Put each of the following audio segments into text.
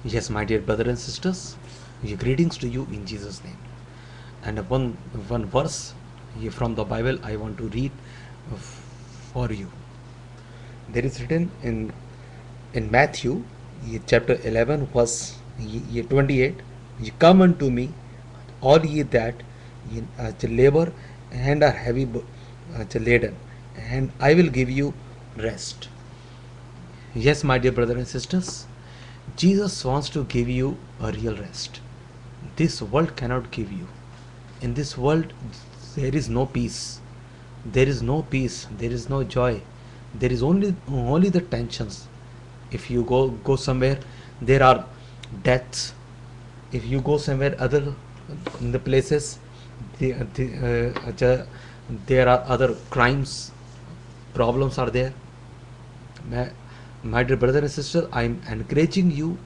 Yes, my dear brother and sisters, greetings to you in Jesus' name. And one verse from the Bible I want to read for you. There is written in Matthew chapter 11 verse 28, "Ye come unto me, all ye that labor and are heavy laden, and I will give you rest." Yes, my dear brothers and sisters, Jesus wants to give you a real rest. This world cannot give you. In this world, there is no peace. There is no peace. There is no joy. There is only the tensions. If you go somewhere, there are deaths. If you go somewhere other in the places, there are other crimes. Problems are there. My dear brother and sister, I am encouraging you.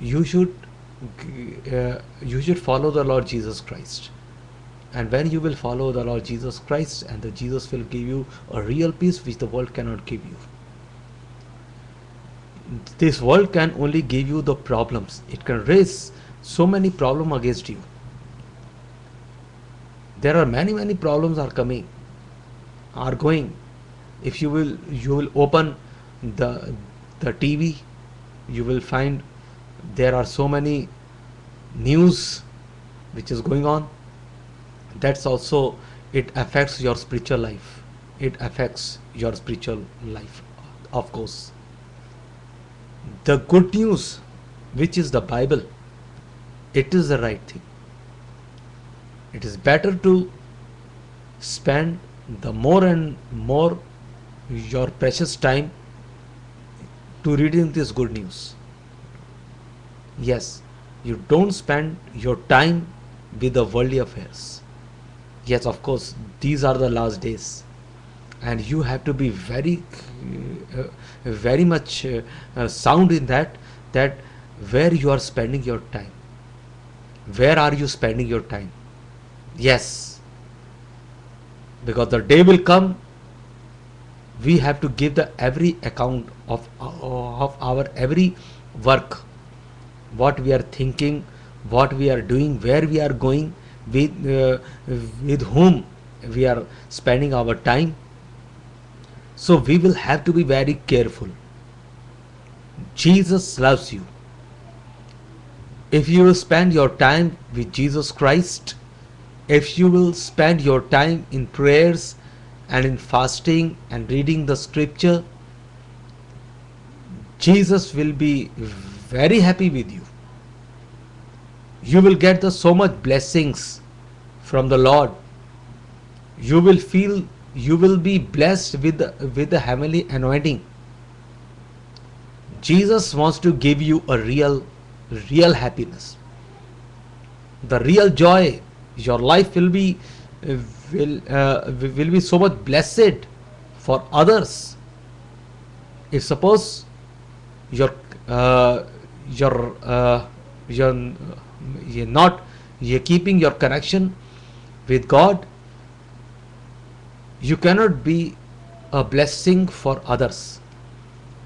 You should follow the Lord Jesus Christ, and when you will follow the Lord Jesus Christ, and the Jesus will give you a real peace which the world cannot give you. This world can only give you the problems. It can raise so many problems against you. There are many problems are coming, are going. If you will open the TV, you will find there are so many news which is going on. That's also, it affects your spiritual life. It affects your spiritual life, of course. The good news, which is the Bible, it is the right thing. It is better to spend the more and more your precious time to reading this good news. Yes, you don't spend your time with the worldly affairs. Yes, of course, these are the last days, and you have to be very much sound in that where you are spending your time. Where are you spending your time? Yes, because the day will come, we have to give the every account of our every work, what we are thinking, what we are doing, where we are going, with whom we are spending our time. So we will have to be very careful. Jesus loves you. If you will spend your time with Jesus Christ, if you will spend your time in prayers and in fasting and reading the scripture, Jesus will be very happy with you. You will get so much blessings from the Lord. You will be blessed with the heavenly anointing. Jesus wants to give you a real happiness, the real joy. Your life will be so much blessed for others. If suppose you're keeping your connection with God, you cannot be a blessing for others.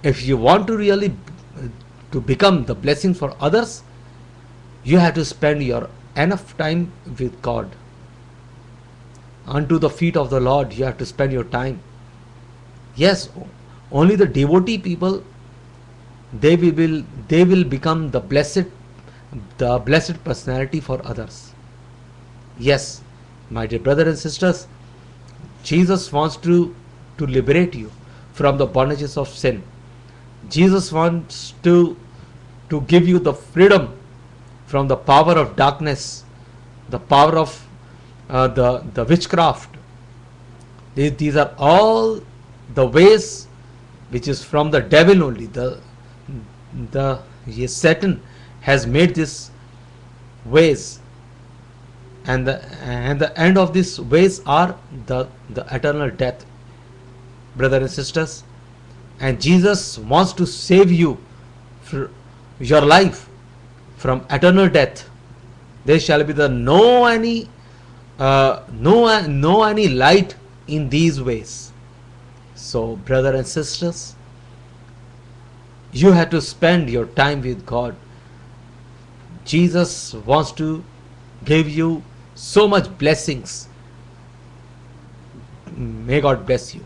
If you want to really to become the blessing for others, you have to spend your enough time with God. Unto the feet of the Lord you have to spend your time. Yes, only the devotee people, they will become the blessed personality for others. Yes, my dear brothers and sisters, Jesus wants to liberate you from the bondages of sin. Jesus wants to give you the freedom from the power of darkness, the power of the witchcraft. These are all the ways which is from the devil only. Yes, Satan has made these ways, and the end of these ways are the eternal death, brothers and sisters. And Jesus wants to save you, your life, from eternal death. There shall be no any light in these ways. So, brothers and sisters, You have to spend your time with God. Jesus wants to give you so much blessings. May God bless you.